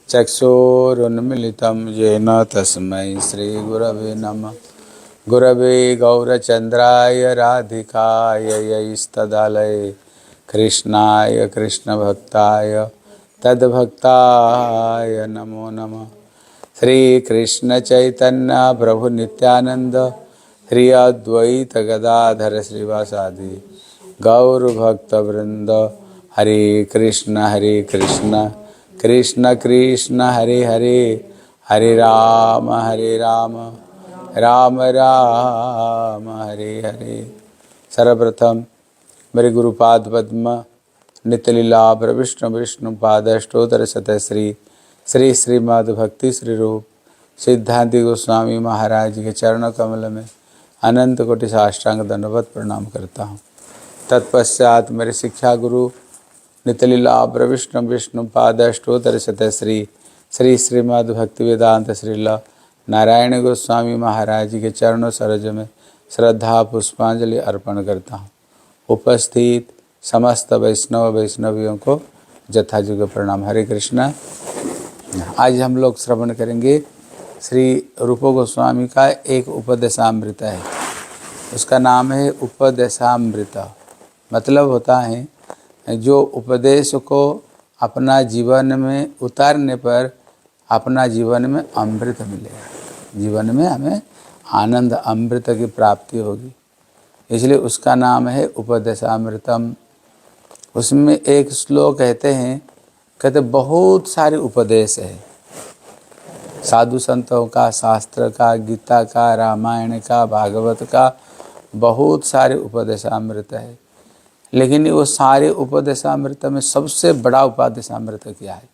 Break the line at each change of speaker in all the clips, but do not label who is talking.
चक्षुरुन्मिलितं येन तस्मै श्रीगुरवे नमः। गुरवे गौरचन्द्राय राधिकायै कृष्णाय कृष्णभक्ताय तद्भक्ताय नमो नमः। श्रीकृष्ण चैतन्य प्रभु नित्यानंद श्री अद्वैत गदाधर श्रीवासादि गौरभक्तवृंद। हरे कृष्ण कृष्ण कृष्ण हरे हरे, हरे राम राम राम हरे हरे। सर्वप्रथम मेरे गुरुपाद पद्म नित्यलीला प्रविष्णु विष्णु पादष्टोत्तर शतश्री श्री श्रीमद् भक्ति श्री रूप सिद्धांति गोस्वामी महाराज के चरण कमल में अनंत कोटि साष्टांग दंडवत प्रणाम करता हूँ। तत्पश्चात मेरे शिक्षा गुरु नित्यलीला प्रविष्णु विष्णु पादष्टोत्तर शतश्री श्री श्रीमद् भक्ति वेदांत श्रीला नारायण गोस्वामी महाराज के चरणों सरोज में श्रद्धा पुष्पांजलि अर्पण करता हूँ। उपस्थित समस्त वैष्णवियों को जथायोग्य प्रणाम। हरे कृष्णा। आज हम लोग श्रवण करेंगे श्री रूप गोस्वामी का एक उपदेशामृत है। उसका नाम है उपदेशामृत। मतलब होता है जो उपदेश को अपना जीवन में उतारने पर अपना जीवन में अमृत मिलेगा, जीवन में हमें आनंद अमृत की प्राप्ति होगी, इसलिए उसका नाम है उपदेशामृतम। उसमें एक श्लोक कहते बहुत सारे उपदेश है, साधु संतों का, शास्त्र का, गीता का, रामायण का, भागवत का, बहुत सारे उपदेशामृत है। लेकिन वो सारे उपदेशामृत में सबसे बड़ा उपदेशामृत क्या है?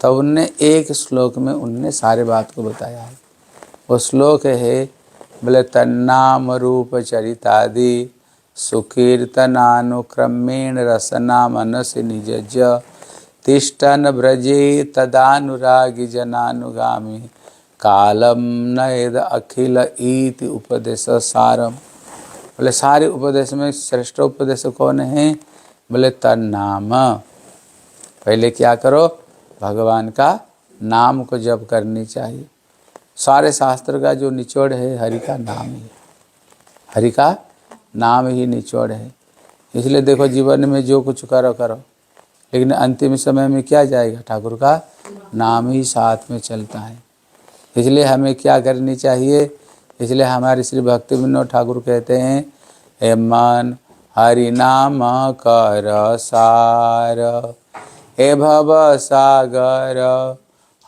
तो उनने एक श्लोक में उनने सारे बात को बताया है। वो श्लोक है बोले तन्नाम रूप चरितादि सुकीर्तनानुक्रमेण रसना मनसि निजज तिष्ठन ब्रजे तदानुरागी जनानुगामी कालम नयद अखिल इति उपदेश सारम। बोले सारे उपदेश में श्रेष्ठ उपदेश कौन है? बोले तन्नाम। पहले क्या करो? भगवान का नाम को जप करनी चाहिए। सारे शास्त्र का जो निचोड़ है हरि का नाम ही, हरि का नाम ही निचोड़ है। इसलिए देखो जीवन में जो कुछ करो करो, लेकिन अंतिम समय में क्या जाएगा? ठाकुर का नाम ही साथ में चलता है। इसलिए हमें क्या करनी चाहिए? इसलिए हमारे श्री भक्ति विनोद ठाकुर कहते हैं, हे मन हरि नाम कर सार, हे भव सागर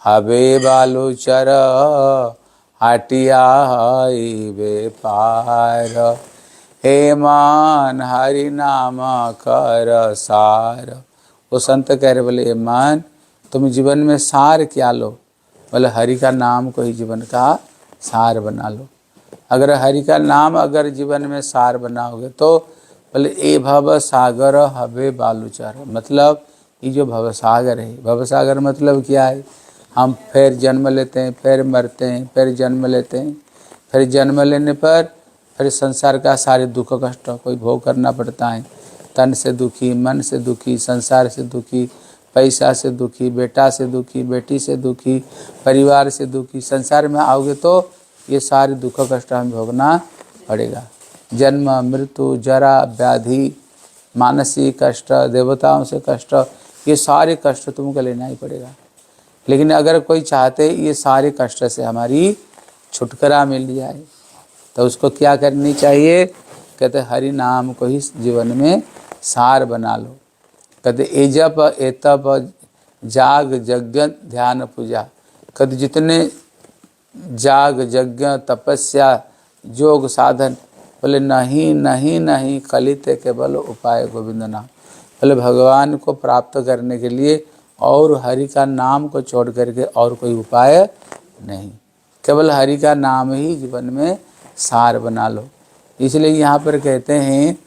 हबे बालुचर हटिया वे पार। हे मान हरि नाम कर सार। वो संत कह रहे, बोले मान तुम जीवन में सार क्या लो? बोले हरि का नाम को ही जीवन का सार बना लो। अगर हरि का नाम अगर जीवन में सार बनाओगे तो बोले ए भव सागर हबे बालुचर। मतलब ये जो भवसागर है, भवसागर मतलब क्या है? हम फिर जन्म लेते हैं, फिर मरते हैं, फिर जन्म लेते हैं, फिर जन्म लेने पर फिर संसार का सारे दुख कष्ट कोई भोग करना पड़ता है। तन से दुखी, मन से दुखी, संसार से दुखी, पैसा से दुखी, बेटा से दुखी, बेटी से दुखी, परिवार से दुखी। संसार में आओगे तो ये सारे दुख कष्ट हमें भोगना पड़ेगा। जन्म, मृत्यु, जरा, व्याधि, मानसिक कष्ट, देवताओं से कष्ट, ये सारे कष्ट तुमको लेना ही पड़ेगा। लेकिन अगर कोई चाहते ये सारे कष्ट से हमारी छुटकारा मिल जाए तो उसको क्या करनी चाहिए? कहते हरि नाम को ही जीवन में सार बना लो। कहते ए जप ए तप जाग यज्ञ ध्यान पूजा। कहते जितने जाग यज्ञ तपस्या योग साधन, बोले नहीं नहीं नहीं कलित केवल उपाय गोविंद नाम। बोले भगवान को प्राप्त करने के लिए और हरि का नाम को छोड़ करके और कोई उपाय नहीं, केवल हरि का नाम ही जीवन में सार बना लो। इसलिए यहाँ पर कहते हैं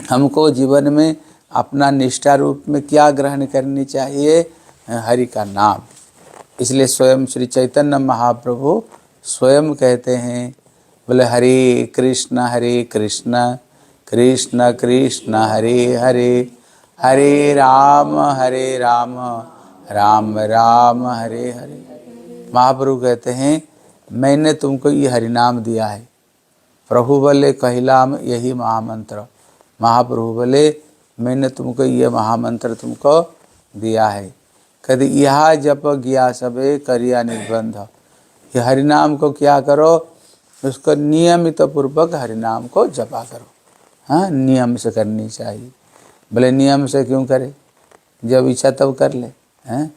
हमको जीवन में अपना निष्ठा रूप में क्या ग्रहण करनी चाहिए? हरि का नाम। इसलिए स्वयं श्री चैतन्य महाप्रभु स्वयं कहते हैं, बोले हरे कृष्ण कृष्ण कृष्ण हरे हरे, हरे राम राम राम हरे हरे। महाप्रभु कहते हैं मैंने तुमको ये हरिनाम दिया है। प्रभु बोले कहिलाम यही महामंत्र। महाप्रभु बोले मैंने तुमको ये महामंत्र तुमको दिया है। कभी यह जप गया सबे करिया निर्बंध। ये हरिनाम को क्या करो, उसको नियमित पूर्वक हरिनाम को जपा करो। हाँ, नियम से करनी चाहिए। बोले नियम से क्यों करे, जब इच्छा तब कर ले। हैं,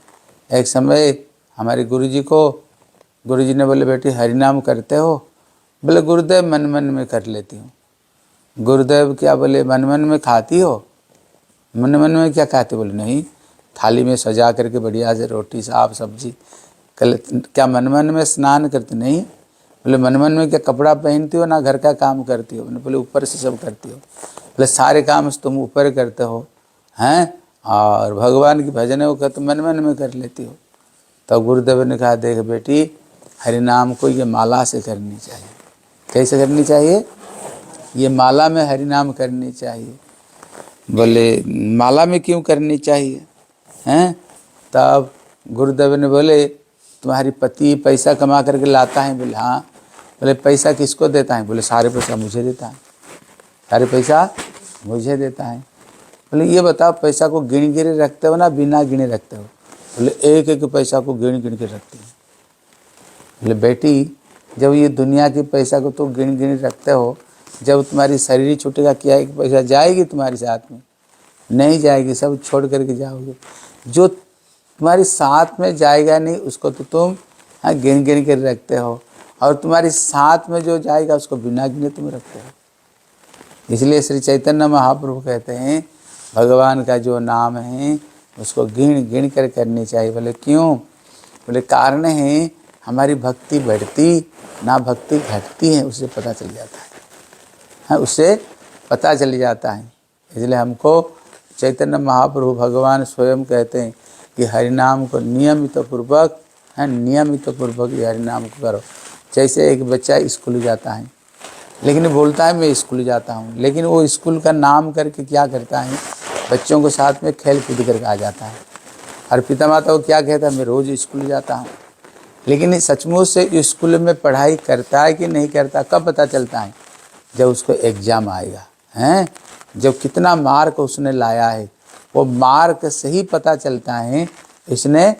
एक समय हमारे गुरुजी ने बोले बेटी हरिनाम करते हो? बोले गुरुदेव मन मन में कर लेती हूँ। गुरुदेव क्या बोले मन मन में खाती हो? मन मन में क्या खाती? बोले नहीं, थाली में सजा करके बढ़िया से रोटी साग सब्जी। कल क्या मन मन में स्नान करती? नहीं। बोले मन मन में क्या कपड़ा पहनती हो ना घर का काम करती हो? बोले ऊपर से सब करती हो। बोले सारे काम तुम ऊपर करते हो हैं, और भगवान की भजन वो तो मन मन में कर लेती हो। तो गुरुदेव ने कहा देख बेटी हरिनाम को ये माला से करनी चाहिए। कैसे करनी चाहिए? ये माला में हरिनाम करनी चाहिए। बोले माला में क्यों करनी चाहिए हैं? तब गुरुदेव ने बोले तुम्हारी पति पैसा कमा करके लाता है? बोले हाँ। बोले पैसा किसको देता है? बोले सारे पैसा मुझे देता है। सारे पैसा मुझे देता है। बोले ये बताओ पैसा को गिन गिन रखते हो ना बिना गिने रखते हो? बोले एक एक पैसा को गिन गिन के रखते हो। बोले बेटी जब ये दुनिया के पैसा को तो गिन गिन रखते हो, जब तुम्हारी शरीर छूटेगा क्या एक पैसा जाएगी तुम्हारे साथ में? नहीं जाएगी, सब छोड़ करके जाओगे। जो तुम्हारी साथ में जाएगा नहीं उसको तो तुम हाँ गिन गिन कर रखते हो, और तुम्हारी साथ में जो जाएगा उसको बिना गिने तुम रखते हो। इसलिए श्री चैतन्य महाप्रभु कहते हैं भगवान का जो नाम है उसको गिन गिन कर करनी चाहिए। बोले क्यों? बोले कारण है हमारी भक्ति बढ़ती ना भक्ति घटती है, उससे पता चल जाता है। हाँ, उससे पता चल जाता है। इसलिए हमको चैतन्य महाप्रभु भगवान स्वयं कहते हैं कि हरिनाम को नियमित पूर्वक ये हरिनाम को करो। जैसे एक बच्चा स्कूल जाता है लेकिन बोलता है मैं स्कूल जाता हूँ, लेकिन वो स्कूल का नाम करके क्या करता है, बच्चों को साथ में खेल कूद करके आ जाता है। और पिता माता को क्या कहता है मैं रोज़ स्कूल जाता हूँ, लेकिन सचमुच से स्कूल में पढ़ाई करता है कि नहीं करता कब पता चलता है? जब उसको एग्ज़ाम आएगा हैं, जब कितना मार्क उसने लाया है वो मार्क से ही पता चलता है इसने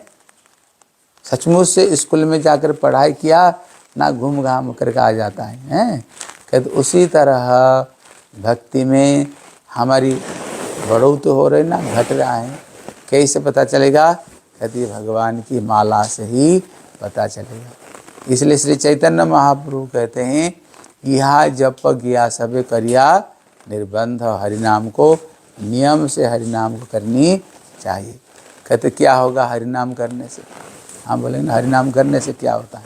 सचमुच से स्कूल में जाकर पढ़ाई किया ना घूम घाम करके आ जाता है। हैं, कहते उसी तरह भक्ति में हमारी बढ़ोतरी हो रही ना घट रहा है, कैसे पता चलेगा? कहते भगवान की माला से ही पता चलेगा। इसलिए श्री चैतन्य महाप्रभु कहते हैं यह जप गया सबे करिया निर्बंध। हरिनाम को नियम से हरिनाम को करनी चाहिए। कहते क्या होगा हरिनाम करने से? हाँ बोले ना हरिनाम करने से क्या होता है?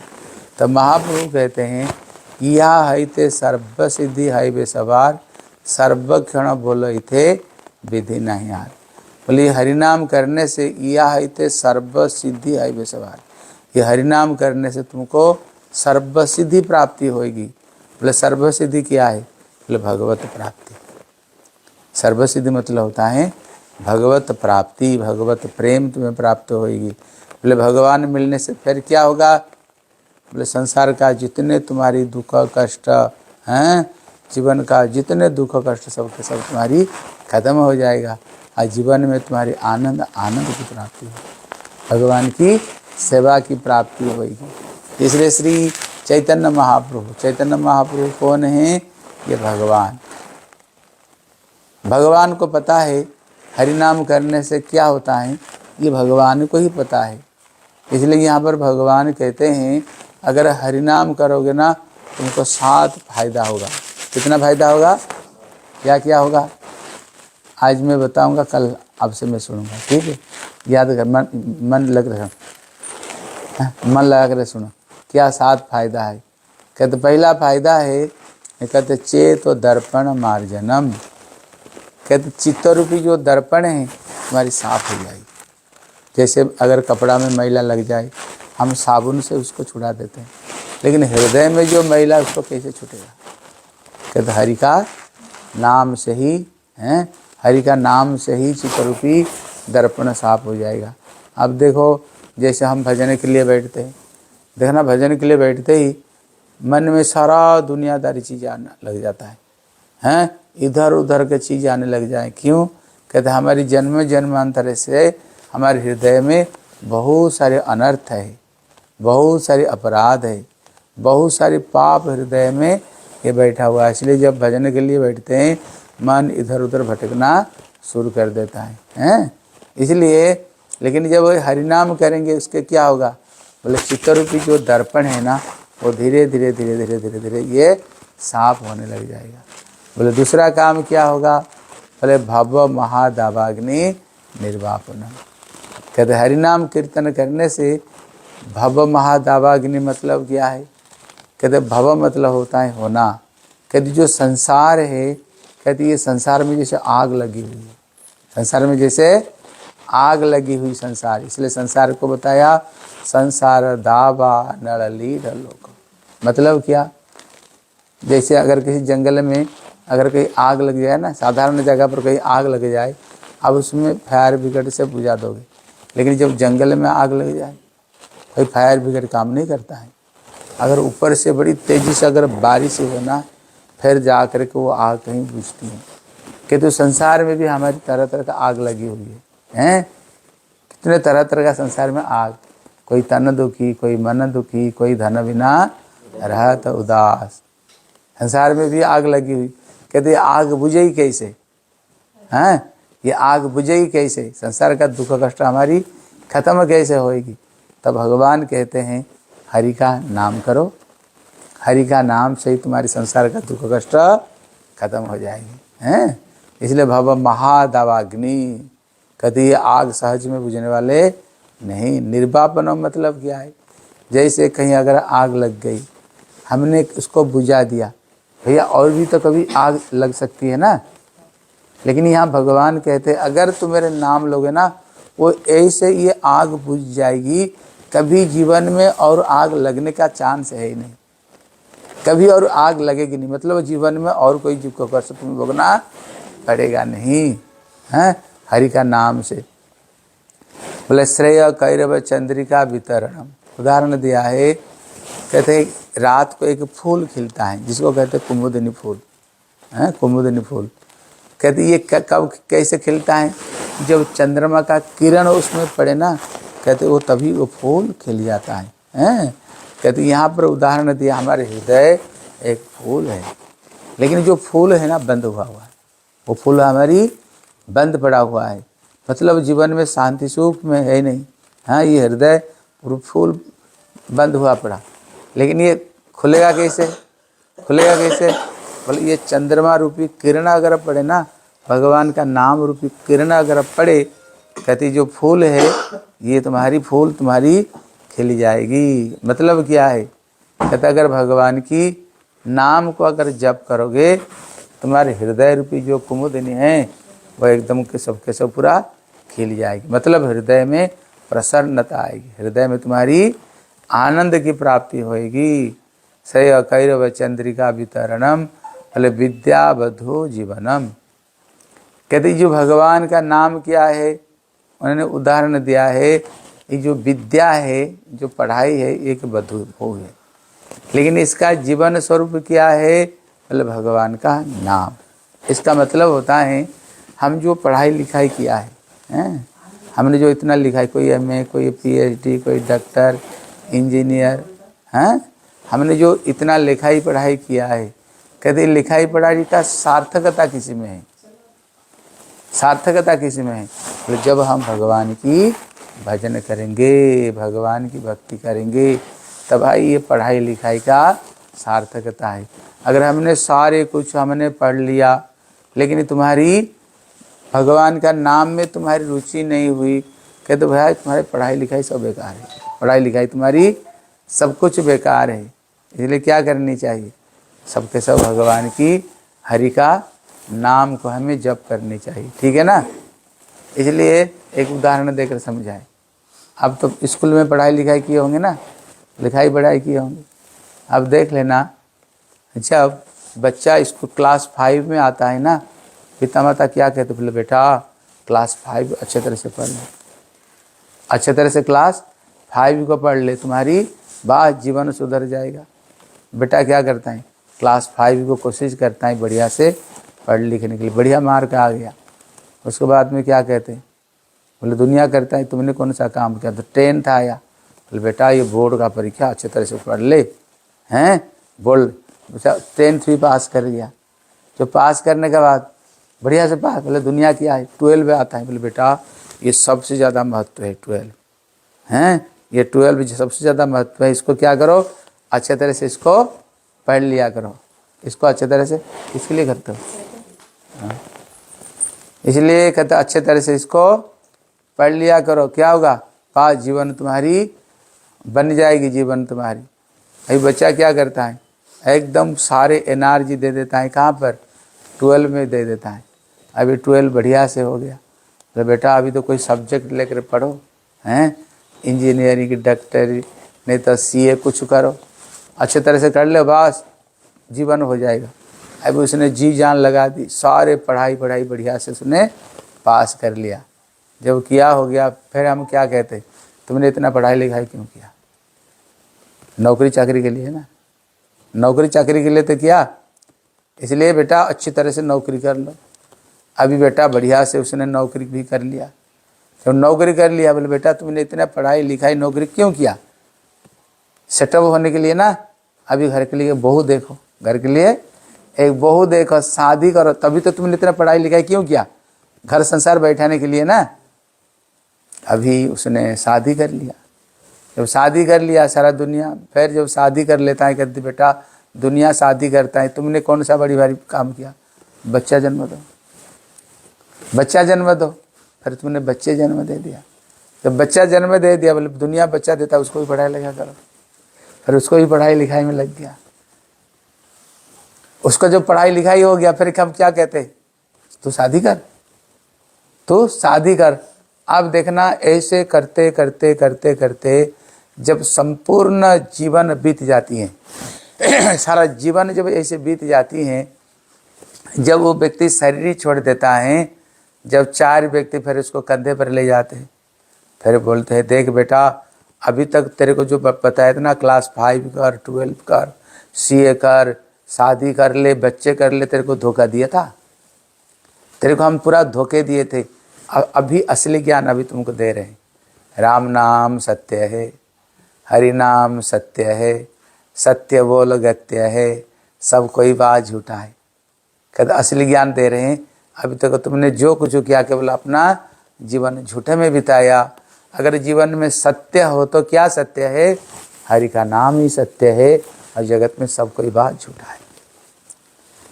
तो महाप्रभु कहते हैं यह हईते सर्व सिद्धि हाईवे सवार सर्वक्षण बोलो इथे विधि नहीं हार। बोले हरिनाम करने से यह हईते सर्व सिद्धि हाईवे सवार, ये हरिनाम करने से तुमको सर्व सिद्धि प्राप्ति होगी। बोले सर्व सिद्धि क्या है? बोले भगवत प्राप्ति। सर्व सिद्धि मतलब होता है भगवत प्राप्ति, भगवत प्रेम तुम्हें प्राप्त होगी। बोले भगवान मिलने से फिर क्या होगा? बोले संसार का जितने तुम्हारी दुख कष्ट हैं, जीवन का जितने दुख कष्ट सब के सब तुम्हारी खत्म हो जाएगा, और जीवन में तुम्हारी आनंद की प्राप्ति होगी, भगवान की सेवा की प्राप्ति होगी। इसलिए श्री चैतन्य महाप्रभु कौन है? ये भगवान को पता है हरिनाम करने से क्या होता है, ये भगवान को ही पता है। इसलिए यहाँ पर भगवान कहते हैं अगर हरिनाम करोगे ना तुमको 7 फायदा होगा। कितना फायदा होगा? क्या क्या होगा आज मैं बताऊंगा, कल आपसे मैं सुनूंगा, ठीक है? याद कर, मन लगा कर सुनो। क्या 7 फायदा है? कहते पहला फायदा है, कहते चेत दर्पण मार्जनम। कहते चित्त रूपी जो दर्पण है तुम्हारी साफ हो जाएगी। जैसे अगर कपड़ा में मैला लग जाए हम साबुन से उसको छुड़ा देते हैं, लेकिन हृदय में जो मैला उसको कैसे छूटेगा? कहते हरि का नाम से ही हैं, हरि का नाम से ही चित्त रूपी दर्पण साफ हो जाएगा। अब देखो जैसे हम भजन के लिए बैठते हैं, देखना भजन के लिए बैठते ही मन में सारा दुनियादारी चीज़ आने लग जाता है, हैं इधर उधर के चीज़ आने लग जाए। क्यों? कहते हमारी जन्म जन्मांतर से हमारे हृदय में बहुत सारे अनर्थ है, बहुत सारे अपराध है, बहुत सारे पाप हृदय में ये बैठा हुआ है। इसलिए जब भजन के लिए बैठते हैं मन इधर उधर भटकना शुरू कर देता है, हैं इसलिए। लेकिन जब हरिनाम करेंगे उसके क्या होगा? बोले चित्तरूपी जो दर्पण है ना वो धीरे धीरे धीरे धीरे धीरे धीरे ये साफ होने लग जाएगा। बोले दूसरा काम क्या होगा? बोले भव महादावाग्नि निर्वापनम। कहते हरिनाम कीर्तन करने से भव महादावाग्नि मतलब क्या है? कहते भव मतलब होता है होना। कहते जो संसार है, कहते ये संसार में जैसे आग लगी हुई है, संसार में जैसे आग लगी हुई संसार, इसलिए संसार को बताया संसार दावा नड़ली लोक। मतलब क्या? जैसे अगर किसी जंगल में अगर कहीं आग लग जाए ना, साधारण जगह पर कहीं आग लग जाए, अब उसमें फायर ब्रिगेड से बुझा दोगे। लेकिन जब जंगल में आग लग जाए कोई फायर ब्रिगेड काम नहीं करता है। अगर ऊपर से बड़ी तेज़ी से अगर बारिश होना फिर जा कर के वो आग कहीं बुझती है। कि तो संसार में भी हमारी तरह तरह का आग लगी हुई है, हैं कितने तरह तरह का संसार में आग। कोई तन दुखी, कोई मन दुखी, कोई धन बिना रहत उदास। संसार में भी आग लगी हुई। कहते आग बुझेगी कैसे? हैं ये आग बुझेगी कैसे? संसार का दुख कष्ट हमारी खत्म कैसे होएगी? तब भगवान कहते हैं हरि का नाम करो, हरि का नाम से ही तुम्हारी संसार का दुख कष्ट खत्म हो जाएगी, हैं। इसलिए भव महादावाग्नि, कभी आग सहज में बुझने वाले नहीं। निर्वापनम मतलब क्या है? जैसे कहीं अगर आग लग गई, हमने उसको बुझा दिया, भैया और भी तो कभी आग लग सकती है ना। लेकिन यहाँ भगवान कहते हैं अगर तुम मेरे नाम लोगे ना, वो ऐसे ये आग बुझ जाएगी, कभी जीवन में और आग लगने का चांस है ही नहीं, कभी और आग लगेगी नहीं। मतलब जीवन में और कोई जीव को कष्ट तुम्हें भोगना पड़ेगा नहीं, हैं हरि का नाम से। बोले श्रेय कैरव चंद्रिका वितरणम, उदाहरण दिया है। कहते हैं रात को एक फूल खिलता है जिसको कहते हैं कुमुदिनी फूल, हैं कुमुदिनी फूल। कहते ये कब कैसे खिलता है? जब चंद्रमा का किरण उसमें पड़े ना, कहते वो तभी वो फूल खिल जाता है, हैं। कहते यहाँ पर उदाहरण दिया हमारे हृदय एक फूल है, लेकिन जो फूल है ना बंद हुआ हुआ है, वो फूल हमारी बंद पड़ा हुआ है। मतलब जीवन में शांति सुख में है नहीं, हाँ ये हृदय फूल बंद हुआ पड़ा। लेकिन ये खुलेगा कैसे? खुलेगा कैसे? बोले ये चंद्रमा रूपी किरण अगर पड़े ना, भगवान का नाम रूपी किरण अगर पड़े, कहती जो फूल है ये तुम्हारी फूल तुम्हारी खिल जाएगी। मतलब क्या है? कहते अगर भगवान की नाम को अगर जप करोगे, तुम्हारे हृदय रूपी जो कुमुदिनी है वह एकदम के सब पूरा खिल जाएगी। मतलब हृदय में प्रसन्नता आएगी, हृदय में तुम्हारी आनंद की प्राप्ति होएगी। सय कैरव चंद्रिका वितरणम, बोले विद्या बधो जीवनम। कहते जो भगवान का नाम क्या है, उन्होंने उदाहरण दिया है, ये जो विद्या है, जो पढ़ाई है, एक बधु भोग है, लेकिन इसका जीवन स्वरूप क्या है? बोले भगवान का नाम। इसका मतलब होता है हम जो पढ़ाई लिखाई किया है, हैं हमने जो इतना लिखा है, कोई एमए, कोई पीएचडी, कोई डॉक्टर, इंजीनियर, हैं हमने जो इतना लिखाई पढ़ाई किया है, कहते लिखाई पढ़ाई का सार्थकता किसी में है? सार्थकता किसी में है? तो जब हम भगवान की भजन करेंगे, भगवान की भक्ति करेंगे, तब भाई ये पढ़ाई लिखाई का सार्थकता है। अगर हमने सारे कुछ हमने पढ़ लिया, लेकिन तुम्हारी भगवान का नाम में तुम्हारी रुचि नहीं हुई, कहते तो भाई तुम्हारी पढ़ाई लिखाई सब बेकार है, पढ़ाई लिखाई तुम्हारी सब कुछ बेकार है। इसलिए क्या करनी चाहिए? सबके सब भगवान की हरि का नाम को हमें जप करनी चाहिए, ठीक है ना। इसलिए एक उदाहरण देकर समझाएं। अब तो स्कूल में पढ़ाई लिखाई किए होंगे ना, लिखाई पढ़ाई किए होंगे। अब देख लेना, जब बच्चा स्कूल क्लास 5 में आता है ना, पिता माता क्या कहते? बोले बेटा क्लास 5 अच्छे तरह से पढ़ ले, अच्छे तरह से क्लास 5 को पढ़ ले, तुम्हारी बात जीवन सुधर जाएगा। बेटा क्या करता है, क्लास 5 को कोशिश करता है बढ़िया से पढ़ लिखने के लिए, बढ़िया मार्क आ गया, उसके बाद में क्या कहते हैं, बोले दुनिया करता है तुमने कौन सा काम किया, तो 10th आया, बोले बेटा ये बोर्ड का परीक्षा अच्छे तरह से पढ़ ले, हैं बोल, 10th भी पास कर गया। जो पास करने के बाद बढ़िया से पास, बोले दुनिया क्या है, 12 आता है, बोले बेटा ये सबसे ज़्यादा महत्व है 12, हैं ये 12 सबसे ज़्यादा महत्व है, इसको क्या करो अच्छे तरह से इसको पढ़ लिया करो, इसको अच्छे तरह से, किसके लिए करते हो, हाँ इसलिए कहते अच्छे तरह से इसको पढ़ लिया करो, क्या होगा, पास जीवन तुम्हारी बन जाएगी, जीवन तुम्हारी। अभी बच्चा क्या करता है, एकदम सारे एनर्जी दे देता है, कहाँ पर, 12 में दे देता है। अभी 12 बढ़िया से हो गया, तो बेटा अभी तो कोई सब्जेक्ट लेकर पढ़ो, हैं इंजीनियरिंग, डॉक्टरी, नहीं तो CA कुछ करो, अच्छे तरह से कर ले, बस जीवन हो जाएगा। अभी उसने जी जान लगा दी, सारे पढ़ाई बढ़िया से उसने पास कर लिया। जब किया हो गया, फिर हम क्या कहते, तुमने इतना पढ़ाई लिखाई क्यों किया, नौकरी चाकरी के लिए ना, नौकरी चाकरी के लिए तो किया, इसलिए बेटा अच्छी तरह से नौकरी कर लो। अभी बेटा बढ़िया से उसने नौकरी भी कर लिया, जब नौकरी कर लिया, बोले बेटा तुमने इतना पढ़ाई लिखाई नौकरी क्यों किया, सेटअप होने के लिए ना। अभी घर के लिए बहू देखो, घर के लिए एक बहू देखो, शादी करो, तभी तो तुमने इतना पढ़ाई लिखाई क्यों किया, घर संसार बैठाने के लिए ना। अभी उसने शादी कर लिया, जब शादी कर लिया सारा दुनिया, फिर जब शादी कर लेता है, कहती बेटा दुनिया शादी करता है, तुमने कौन सा बड़ी भारी काम किया, बच्चा जन्म दो, बच्चा जन्म दो, फिर तुमने बच्चे जन्म दे दिया, जब बच्चा जन्म दे दिया, बोले दुनिया बच्चा देता उसको भी पढ़ाई लिखा करो, फिर उसको भी पढ़ाई लिखाई में लग गया। उसको जब पढ़ाई लिखाई हो गया, फिर हम क्या कहते, तू शादी कर, तू शादी कर। अब देखना ऐसे करते करते करते करते जब संपूर्ण जीवन बीत जाती है सारा जीवन जब ऐसे बीत जाती हैं, जब वो व्यक्ति शरीर छोड़ देता है, जब 4 व्यक्ति फिर उसको कंधे पर ले जाते हैं, फिर बोलते हैं देख बेटा अभी तक तेरे को जो बताया था ना, क्लास 5 कर, 12 कर, CA कर, शादी कर ले, बच्चे कर ले, तेरे को धोखा दिया था, तेरे को हम पूरा धोखे दिए थे। अभी असली ज्ञान अभी तुमको दे रहे हैं, राम नाम सत्य है, हरि नाम सत्य है, सत्य बोल गत्य है, सब कोई बात झूठा है। कहते असली ज्ञान दे रहे हैं, अभी तक तुमने जो कुछ किया केवल अपना जीवन झूठे में बिताया। अगर जीवन में सत्य हो तो क्या सत्य है, हरि का नाम ही सत्य है, और जगत में सब कोई बात झूठा है।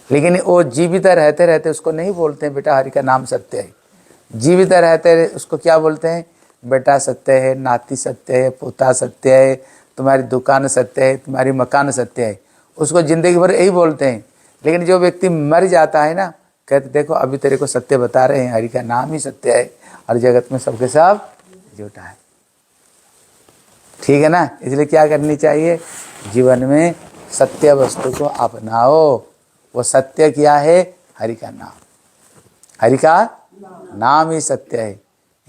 लेकिन वो जीवित रहते रहते उसको नहीं बोलते हैं बेटा हरि का नाम सत्य है, जीवित रहते उसको क्या बोलते हैं, बेटा सत्य है, नाती सत्य है, पोता सत्य है, तुम्हारी दुकान सत्य है, तुम्हारी मकान सत्य है, उसको जिंदगी भर यही बोलते हैं। लेकिन जो व्यक्ति मर जाता है ना, कहते देखो अभी तेरे को सत्य बता रहे हैं, हरि का नाम ही सत्य है और जगत में सबके सब झूठा है। ठीक है ना, इसलिए क्या करनी चाहिए, जीवन में सत्य वस्तु को अपनाओ। वो सत्य क्या है, हरि का नाम, हरि का नाम ही सत्य है।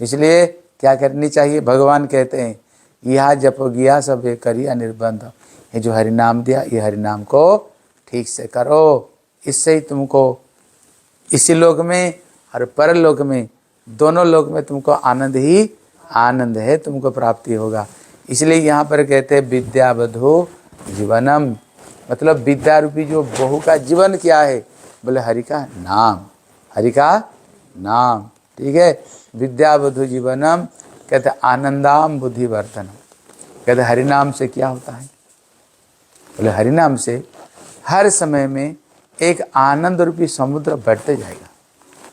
इसलिए क्या करनी चाहिए, भगवान कहते हैं यह जप गया सब करिया निर्बंध, ये जो हरि नाम दिया ये हरि नाम को ठीक से करो, इससे ही तुमको इसी लोक में और परलोक में, दोनों लोक में तुमको आनंद ही आनंद है, तुमको प्राप्ति होगा। इसलिए यहाँ पर कहते हैं विद्या वधू जीवनम, मतलब विद्या रूपी जो बहू का जीवन क्या है, बोले हरि का नाम, हरि का नाम। ठीक है, विद्या वधू जीवनम, कहते आनंदाम बुद्धि वर्धनम। कहते हरि नाम से क्या होता है, बोले हरि नाम से हर समय में एक आनंद रूपी समुद्र बढ़ते जाएगा।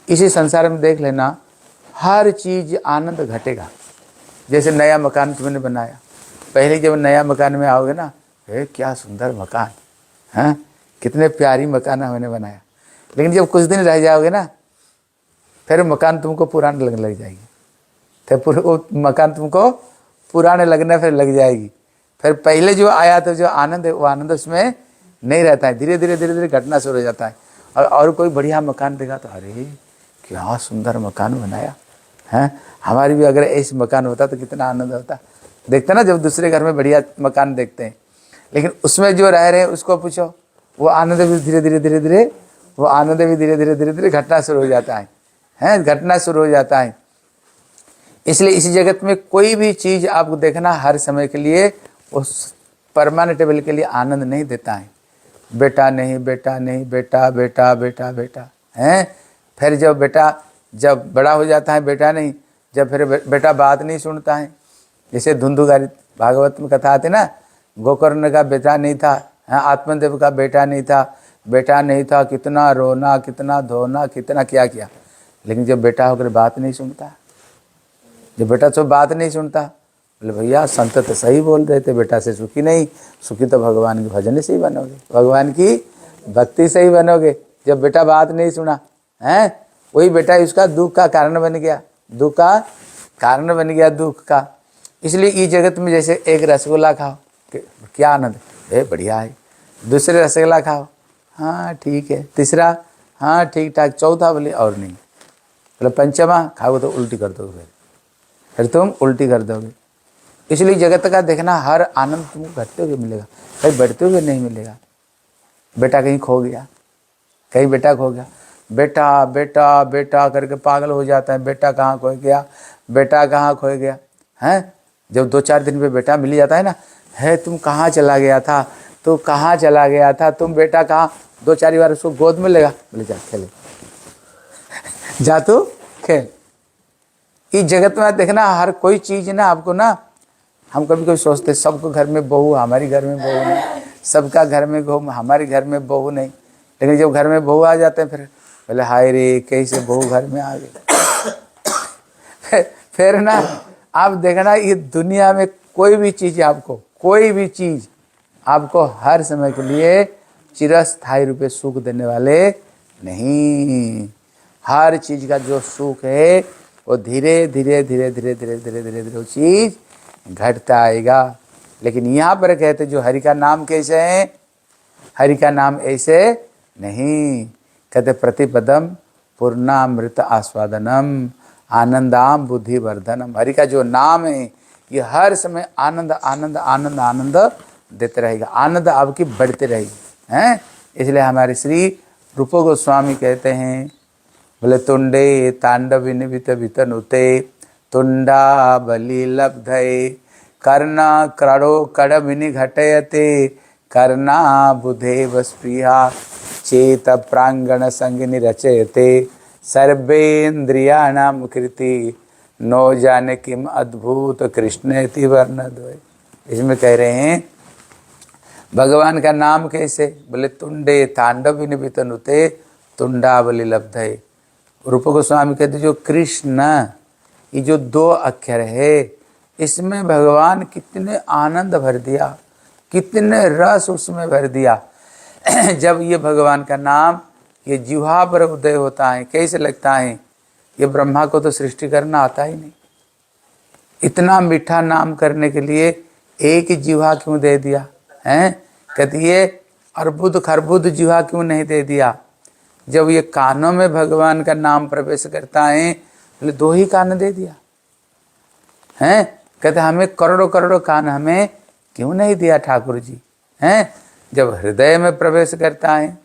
इसी संसार में देख लेना, हर चीज आनंद घटेगा। जैसे नया मकान तुमने बनाया, पहले जब नया मकान में आओगे ना, क्या सुंदर मकान है, कितने प्यारी मकान हमने बनाया। लेकिन जब कुछ दिन रह जाओगे ना, फिर मकान तुमको पुराने लगने लग जाएगी, फिर वो मकान तुमको पुराने लगने फिर लग जाएगी। फिर पहले जो आया था जो आनंद है, वो आनंद उसमें नहीं रहता है, धीरे धीरे धीरे धीरे घटना शुरू हो जाता है। और कोई बढ़िया मकान देखा तो अरे क्या सुंदर मकान बनाया हैं। हमारी भी अगर ऐसे मकान होता तो कितना आनंद होता। देखते ना जब दूसरे घर में बढ़िया मकान देखते हैं, लेकिन उसमें जो रह रहे हैं उसको पूछो, वो आनंद भी धीरे धीरे धीरे धीरे वो आनंद भी धीरे धीरे धीरे धीरे घटना शुरू हो जाता है, हैं, घटना शुरू हो जाता है। इसलिए इस जगत में कोई भी चीज़ आपको देखना हर समय के लिए उस परमानेंटेबल के लिए आनंद नहीं देता है। बेटा नहीं, बेटा नहीं, बेटा बेटा बेटा बेटा, हैं। फिर जब बेटा जब बड़ा हो जाता है बेटा नहीं, जब फिर बेटा बात नहीं सुनता है। जैसे धुंधुकारी भागवत में कथा आती ना, गोकर्ण का बेटा नहीं था, हाँ, आत्मदेव का बेटा नहीं था, बेटा नहीं था, कितना रोना, कितना धोना, कितना क्या किया, लेकिन जब बेटा होकर बात नहीं सुनता, जब बेटा तो बात नहीं सुनता, बोले भैया संत तो सही बोल रहे थे, बेटा से सुखी नहीं, सुखी तो भगवान के भजन से ही बनोगे, भगवान की भक्ति से ही बनोगे। जब बेटा बात नहीं सुना, हैं, वही बेटा उसका दुख का कारण बन गया, दुख का कारण बन गया, दुख का। इसलिए इस जगत में जैसे एक रसगुल्ला खाओ, क्या आनंद है, बढ़िया है। दूसरे रसगुल्ला खाओ, हाँ ठीक है। तीसरा, हाँ ठीक ठाक। चौथा बोले और नहीं, बोले पंचमा खाओ तो उल्टी कर दोगे, फिर तुम उल्टी कर दोगे। इसलिए जगत का देखना हर आनंद तुमको घटते हुए मिलेगा, कहीं बढ़ते हुए नहीं मिलेगा। बेटा कहीं खो गया, कहीं बेटा खो गया, बेटा बेटा बेटा करके पागल हो जाता है, बेटा कहाँ खो गया, बेटा कहाँ खो गया, हैं। जब 2-4 दिन पे बेटा मिल जाता है ना, है तुम कहाँ चला गया था, तू कहाँ चला गया था, तुम बेटा कहाँ, 2-4 बार उसको गोद में लेगा, बोले जा खेले, जा तू खेल। इस जगत में देखना हर कोई चीज़ ना आपको ना, हम कभी कभी सोचते सबको घर में बहू, हमारी घर में बहू नहीं, सबका घर में बहू, हमारी घर में बहू नहीं। लेकिन जब घर में बहू आ जाते हैं फिर बोले हाय रे कैसे बहू घर में आ गई। फिर ना आप देखना ये दुनिया में कोई भी चीज़ आपको, कोई भी चीज़ आपको हर समय के लिए चिरस्थायी रूप से सुख देने वाले नहीं। हर चीज़ का जो सुख है वो धीरे धीरे धीरे धीरे धीरे धीरे धीरे धीरे वो चीज़ घटता आएगा। लेकिन यहाँ पर कहते जो हरि का नाम कैसे है, हरि का नाम ऐसे नहीं। कहते प्रतिपदम पूर्णामृत आस्वादनम आनंदाम बुद्धिवर्धनम। हरि का जो नाम है ये हर समय आनंद आनंद आनंद आनंद देते रहेगा, आनंद आपकी बढ़ते रहेगी, हैं। इसलिए हमारे श्री रूप गोस्वामी कहते हैं, बोले तुंडे तांडव निवित वितनुते तुंडा बलि लब्धये कर्णा क्रडो कडमिनि घटयते कर्णा बुधे वस्प्रिया चेत प्रांगण संगिनी रचयते सर्वेन्द्रियाणाम कृति नो जाने किम अद्भुत कृष्णेति वर्णद्वय। इसमें कह रहे हैं भगवान का नाम कैसे, बोले तुंडे तांडव निवितनुते तुंडा बलि लब्धये। रूप गोस्वामी कहते जो कृष्ण, ये जो 2 अक्षर है इसमें भगवान कितने आनंद भर दिया, कितने रस उसमें भर दिया। जब ये भगवान का नाम ये जिह्वा पर उदय होता है कैसे लगता है, ये ब्रह्मा को तो सृष्टि करना आता ही नहीं, इतना मीठा नाम करने के लिए एक ही जिह्वा क्यों दे दिया, हैं। कहती ये अर्बुद खरबुद जिह्वा क्यों नहीं दे दिया। जब ये कानों में भगवान का नाम प्रवेश करता है, बोले 2 ही कान दे दिया, हैं। कहते हमें करोड़ों करोड़ों कान हमें क्यों नहीं दिया ठाकुर जी, हैं। जब हृदय में प्रवेश करता है,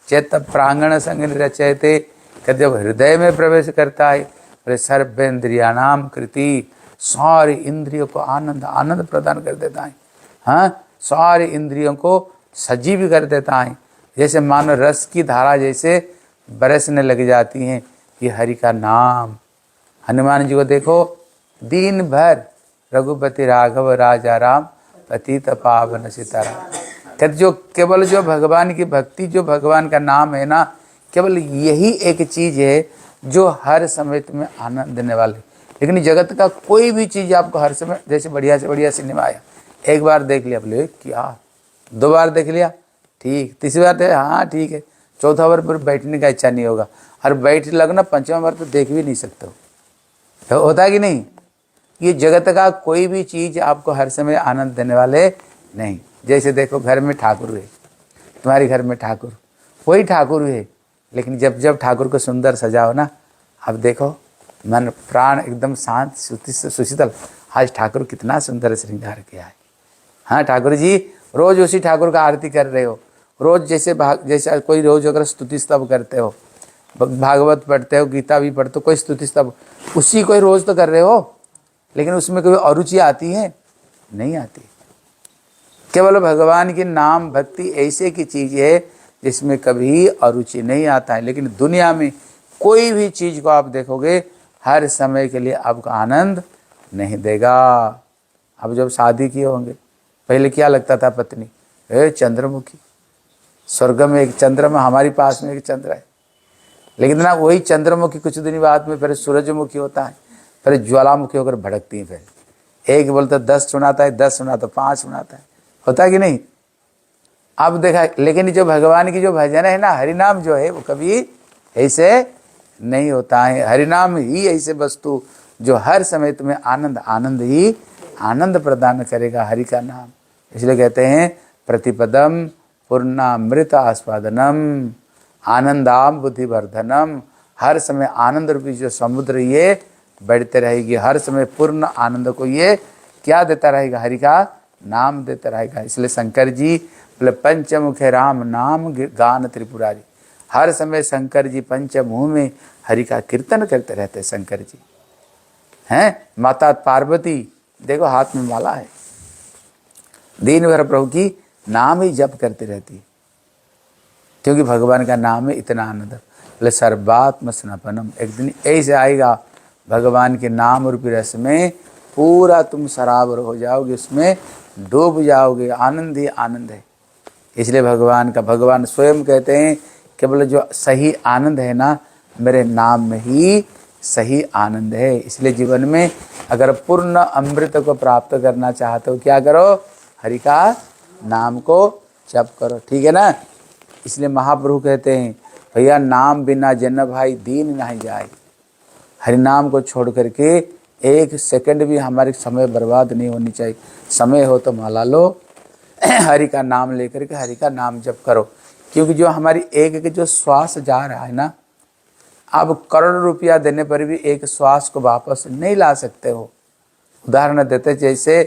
चेत प्रांगण संग रचयते, कहते जब हृदय में प्रवेश करता है, बोले सर्वेन्द्रियाणाम कृति, सारी इंद्रियों को आनंद आनंद प्रदान कर देता है, हाँ, सारी इंद्रियों को सजीव कर देता है। जैसे मानो रस की धारा जैसे बरसने लग जाती हैं ये हरि का नाम। हनुमान जी को देखो दिन भर रघुपति राघव राजा राम पतित पावन सीताराम। कहते जो केवल जो भगवान की भक्ति, जो भगवान का नाम है ना, केवल यही एक चीज़ है जो हर समय तुम्हें आनंद देने वाली। लेकिन जगत का कोई भी चीज़ आपको हर समय, जैसे बढ़िया से बढ़िया सिनेमा आया, एक बार देख लिया बोले क्या, 2 बार देख लिया ठीक, तीसरी बार देख हाँ ठीक है, चौथा बार पर बैठने का इच्छा नहीं होगा, और बैठ लगना 5वां बार तो देख भी नहीं सकते हो, तो होता कि नहीं। ये जगत का कोई भी चीज़ आपको हर समय आनंद देने वाले नहीं। जैसे देखो घर में ठाकुर है, तुम्हारे घर में ठाकुर, वही ठाकुर है, लेकिन जब जब ठाकुर को सुंदर सजाओ ना, अब देखो मन प्राण एकदम शांत सुशीतल। आज ठाकुर कितना सुंदर श्रृंगार किया है। हाँ ठाकुर जी, रोज उसी ठाकुर का आरती कर रहे हो, रोज जैसे कोई रोज अगर स्तुति स्तव करते हो, भागवत पढ़ते हो, गीता भी पढ़ते हो, कोई स्तुति स्तव उसी कोई रोज तो कर रहे हो, लेकिन उसमें कोई अरुचि आती है? नहीं आती। केवल भगवान की नाम भक्ति ऐसे की चीज है जिसमें कभी अरुचि नहीं आता है। लेकिन दुनिया में कोई भी चीज को आप देखोगे हर समय के लिए आपको आनंद नहीं देगा। अब जब शादी किए होंगे, पहले क्या लगता था पत्नी? चंद्रमुखी, स्वर्ग में एक चंद्रमा, हमारे पास में एक चंद्र है। लेकिन ना वही चंद्रमुखी कुछ दिन बाद में फिर सूरजमुखी होता है, फिर ज्वालामुखी होकर भड़कती है। फिर एक बोलता 10 सुनाता है, 10 सुनाता, 5 सुनाता है, होता है कि नहीं? अब देखा, लेकिन जो भगवान की जो भजन है ना, हरिनाम जो है वो कभी ऐसे नहीं होता है। हरिनाम ही ऐसे वस्तु जो हर समय तुम्हें आनंद ही आनंद प्रदान करेगा, हरि का नाम। इसलिए कहते हैं प्रतिपदम पूर्णामृत आस्वादनम आनंदाम बुद्धिवर्धनम। हर समय आनंद रूपी जो समुद्र ये बढ़ते रहेगी, हर समय पूर्ण आनंद को ये क्या देता रहेगा? हरि का नाम देता रहेगा। इसलिए शंकर जी बोले पंचमुखे राम नाम गान त्रिपुरारी। हर समय शंकर जी पंचमुख में हरि का कीर्तन करते रहते शंकर जी हैं। माता पार्वती देखो हाथ में माला है, दिन भर प्रभु की नाम ही जप करती रहती है, क्योंकि भगवान का नाम में इतना आनंद। बोले सर्वात्म स्नपनम, एक दिन ऐसे आएगा भगवान के नाम रूपी रस में पूरा तुम सराबर हो जाओगे, उसमें डूब जाओगे, आनंद ही आनंद है। इसलिए भगवान स्वयं कहते हैं केवल जो सही आनंद है ना, मेरे नाम में ही सही आनंद है। इसलिए जीवन में अगर पूर्ण अमृत को प्राप्त करना चाहते हो, क्या करो? हरि का नाम को जप करो, ठीक है ना। इसलिए महाप्रभु कहते हैं भैया नाम बिना जन भाई दीन नहीं जाए। हरि नाम को छोड़ करके एक सेकंड भी हमारे समय बर्बाद नहीं होनी चाहिए। समय हो तो माला लो, हरि का नाम लेकर के हरि का नाम जप करो। क्योंकि जो हमारी एक जो श्वास जा रहा है ना, आप करोड़ रुपया देने पर भी एक श्वास को वापस नहीं ला सकते हो। उदाहरण देते जैसे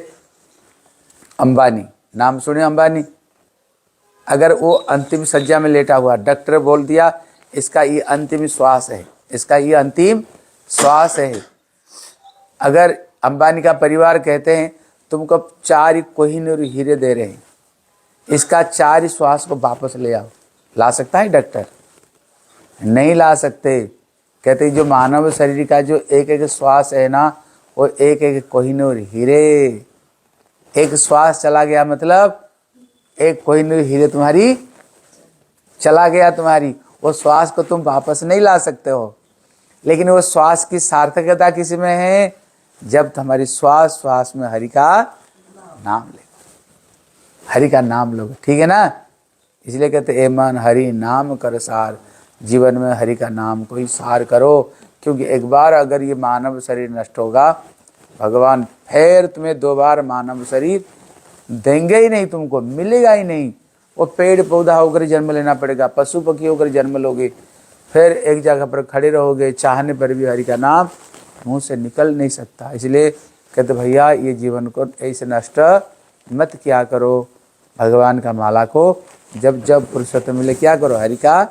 अंबानी, नाम सुने अंबानी, अगर वो अंतिम सज्जा में लेटा हुआ, डॉक्टर बोल दिया इसका ये अंतिम श्वास है, इसका ये अंतिम श्वास है। अगर अंबानी का परिवार कहते हैं तुमको 4 कोहिनूर हीरे दे रहे हैं, इसका 4 श्वास को वापस ले आओ, ला सकता है डॉक्टर? नहीं ला सकते। कहते जो मानव शरीर का जो एक एक श्वास है ना, वो एक एक कोहिनूर हीरे। एक श्वास चला गया मतलब एक कोहिनूर हीरे तुम्हारी चला गया तुम्हारी, वो श्वास को तुम वापस नहीं ला सकते हो। लेकिन वो श्वास की सार्थकता किस में है? जब तुम्हारी श्वास में हरि का नाम ले, हरि का नाम लो, ठीक है ना। इसलिए कहते ए मन हरि नाम कर सार, जीवन में हरि का नाम को ही सार करो। क्योंकि एक बार अगर ये मानव शरीर नष्ट होगा, भगवान फिर तुम्हें 2 बार मानव शरीर देंगे ही नहीं, तुमको मिलेगा ही नहीं। वो पेड़ पौधा होकर जन्म लेना पड़ेगा, पशु पक्षी होकर जन्म लोगे, फिर एक जगह पर खड़े रहोगे, चाहने पर भी हरि का नाम मुंह से निकल नहीं सकता। इसलिए कहते भैया ये जीवन को ऐसे नष्ट मत किया करो। भगवान का माला को जब जब फुर्सत मिले क्या करो? हरि का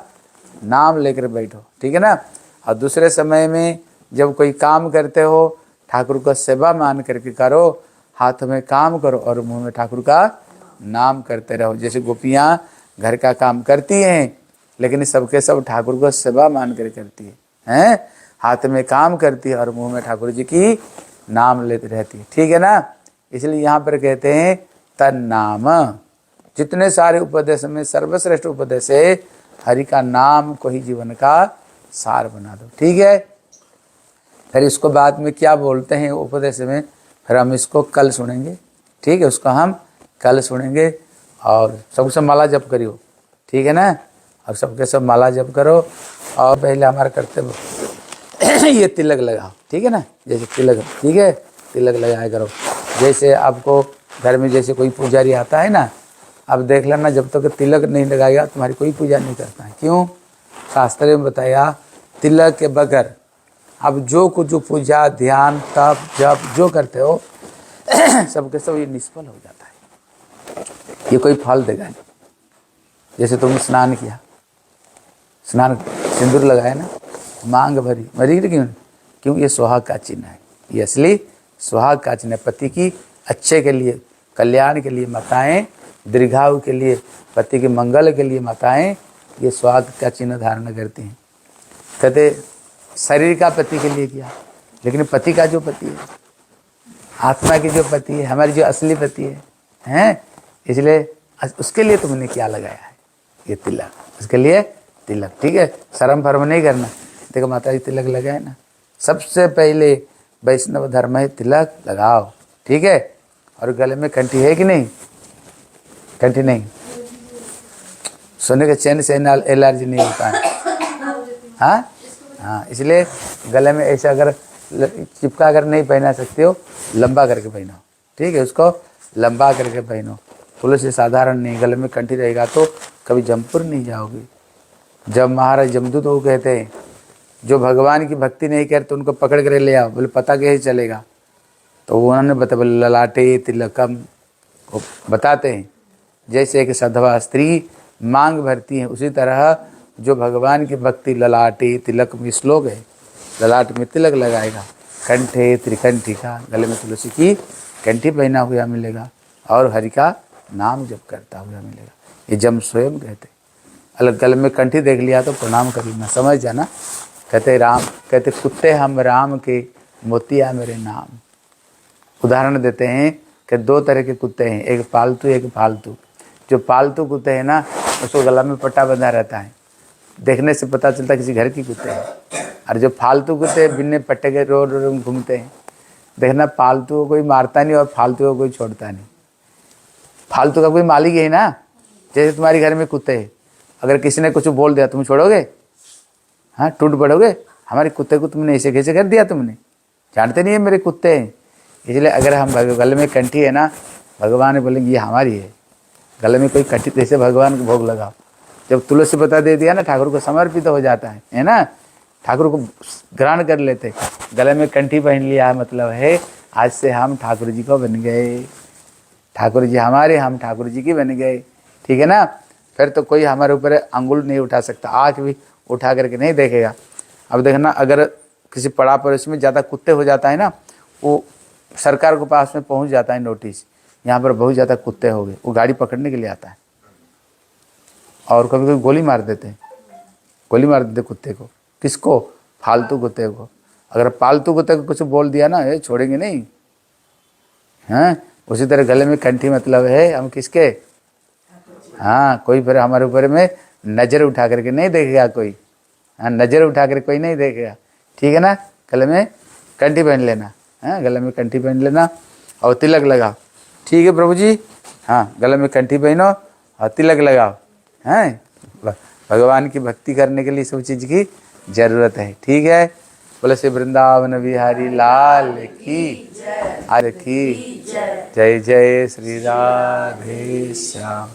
नाम लेकर बैठो, ठीक है ना। और दूसरे समय में जब कोई काम करते हो, ठाकुर को सेवा मान करके करो, हाथ में काम करो और मुंह में ठाकुर का नाम करते रहो। जैसे गोपियाँ घर का काम करती हैं, लेकिन सबके सब ठाकुर को सेवा मान कर करती हैं, हाथ में काम करती है और मुंह में ठाकुर जी की नाम लेती रहती है, ठीक है ना। इसलिए यहाँ पर कहते हैं तन नाम, जितने सारे उपदेश में सर्वश्रेष्ठ उपदेश है हरि का नाम को ही जीवन का सार बना दो, ठीक है। फिर इसको बाद में क्या बोलते हैं उपदेश में, फिर हम इसको कल सुनेंगे, ठीक है। उसको हम कल सुनेंगे। और सबसे माला जप करियो, ठीक है ना। और सबके सब माला जप करो। और पहले हमारा कर्तव्य ये तिलक लगाओ, ठीक है ना। जैसे तिलक, ठीक है, तिलक लगाया करो। जैसे आपको घर में जैसे कोई पुजारी आता है ना, अब देख लेना जब तक तिलक नहीं लगाएगा तुम्हारी कोई पूजा नहीं करता है। क्यों? शास्त्र में बताया तिलक के बगैर अब जो कुछ जो पूजा ध्यान तप जप जो करते हो सबके सब ये निष्फल हो जाता है, ये कोई फल देगा नहीं। जैसे तुमने स्नान किया, स्नान सिंदूर लगाया ना, मांग भरी, मरी क्यों? क्यों? ये सुहाग का चिन्ह है, ये असली सुहाग का चिन्ह है। पति की अच्छे के लिए, कल्याण के लिए माताएं, दीर्घायु के लिए, पति के मंगल के लिए माताएं ये सुहाग का चिन्ह धारण करती हैं। कहते शरीर का पति के लिए किया, लेकिन पति का जो पति है, आत्मा की जो पति है, हमारी जो असली पति है, इसलिए उसके लिए तुमने क्या लगाया है? ये तिलक, उसके लिए तिलक। ठीक है, शर्म फर्म नहीं करना। देखो माता जी तिलक लगाए ना, सबसे पहले वैष्णव धर्म है तिलक लगाओ। ठीक है, और गले में कंठी है कि नहीं? कंठी नहीं, सोने के चैन से एलर्जी नहीं होता है। हाँ हाँ, इसलिए गले में ऐसा अगर चिपका कर नहीं पहना सकते हो, लंबा करके पहनाओ। ठीक है, उसको लंबा करके पहनो। तुलसी साधारण नहीं, गले में कंठी रहेगा तो कभी जमपुर नहीं जाओगे। जब महाराज जमदूत वो कहते हैं जो भगवान की भक्ति नहीं करते उनको पकड़ कर ले आओ, बोले पता कैसे चलेगा? तो उन्होंने बता, बोले ललाटे तिलकम को बताते हैं। जैसे एक सधवा स्त्री मांग भरती है, उसी तरह जो भगवान की भक्ति ललाटे तिलक में श्लोक है, ललाट में तिलक लगाएगा, कंठे त्रिकंठी का, गले में तुलसी की कंठी पहना हुआ मिलेगा और हरि का नाम जप करता हुआ मिलेगा। ये जम स्वयं कहते। अलग गले में कंठी देख लिया तो प्रणाम कर लेना, समझ जाना। कहते राम, कहते कुत्ते हम राम के, मोतिया मेरे नाम। उदाहरण देते हैं कि दो तरह के कुत्ते हैं, एक पालतू एक फालतू। जो पालतू कुत्ते हैं ना, उसको गला में पट्टा बंधा रहता है, देखने से पता चलता है किसी घर की कुत्ते हैं। और जो फालतू कुत्ते बिना पट्टे के रोड रोड घूमते हैं, देखना पालतू को कोई मारता नहीं और फालतू को कोई छोड़ता नहीं। फालतू का कोई मालिक है ना, जैसे तुम्हारे घर में कुत्ते हैं, अगर किसी ने कुछ बोल दिया तुम छोड़ोगे? हाँ, टूट पड़ोगे। हमारे कुत्ते को तुमने ऐसे कैसे कर दिया? तुमने जानते नहीं है मेरे कुत्ते हैं। इसलिए अगर हम गले में कंठी है ना, भगवान बोलेंगे ये हमारी है। गले में कोई कंठी, जैसे भगवान को भोग लगाओ। जब तुलसी पत्ता दे दिया ना, ठाकुर को समर्पित हो जाता है ना, ठाकुर को ग्रहण कर लेते। गले में कंठी पहन लिया मतलब है आज से हम ठाकुर जी को बन गए, ठाकुर जी हमारे, हम ठाकुर जी की बन गए। ठीक है ना, फिर तो कोई हमारे ऊपर अंगुल नहीं उठा सकता, आँख भी उठा करके नहीं देखेगा। अब देखना, अगर किसी पड़ा पर इसमें ज़्यादा कुत्ते हो जाता है ना, वो सरकार के पास में पहुंच जाता है नोटिस, यहाँ पर बहुत ज़्यादा कुत्ते हो गए, वो गाड़ी पकड़ने के लिए आता है। और कभी कभी गोली मार देते हैं, गोली मार देते कुत्ते को। किसको? फालतू कुत्ते को। अगर पालतू कुत्ते को कुछ बोल दिया ना, ये छोड़ेंगे नहीं। हैं, उसी तरह गले में कंठी मतलब है हम किसके? हाँ, कोई फिर हमारे ऊपर में नज़र उठा करके नहीं देखेगा कोई। हाँ, नज़र उठा कर कोई नहीं देखेगा। ठीक है ना, गले में कंठी पहन लेना। हाँ, गले में कंठी पहन लेना और तिलक लगाओ। ठीक है प्रभु जी, हाँ, गले में कंठी पहनो और तिलक लगाओ। हैं, भगवान की भक्ति करने के लिए सब चीज़ की जरूरत है। ठीक है, बोले श्री वृंदावन बिहारी लाल की जय, जय जय श्री राधे श्याम।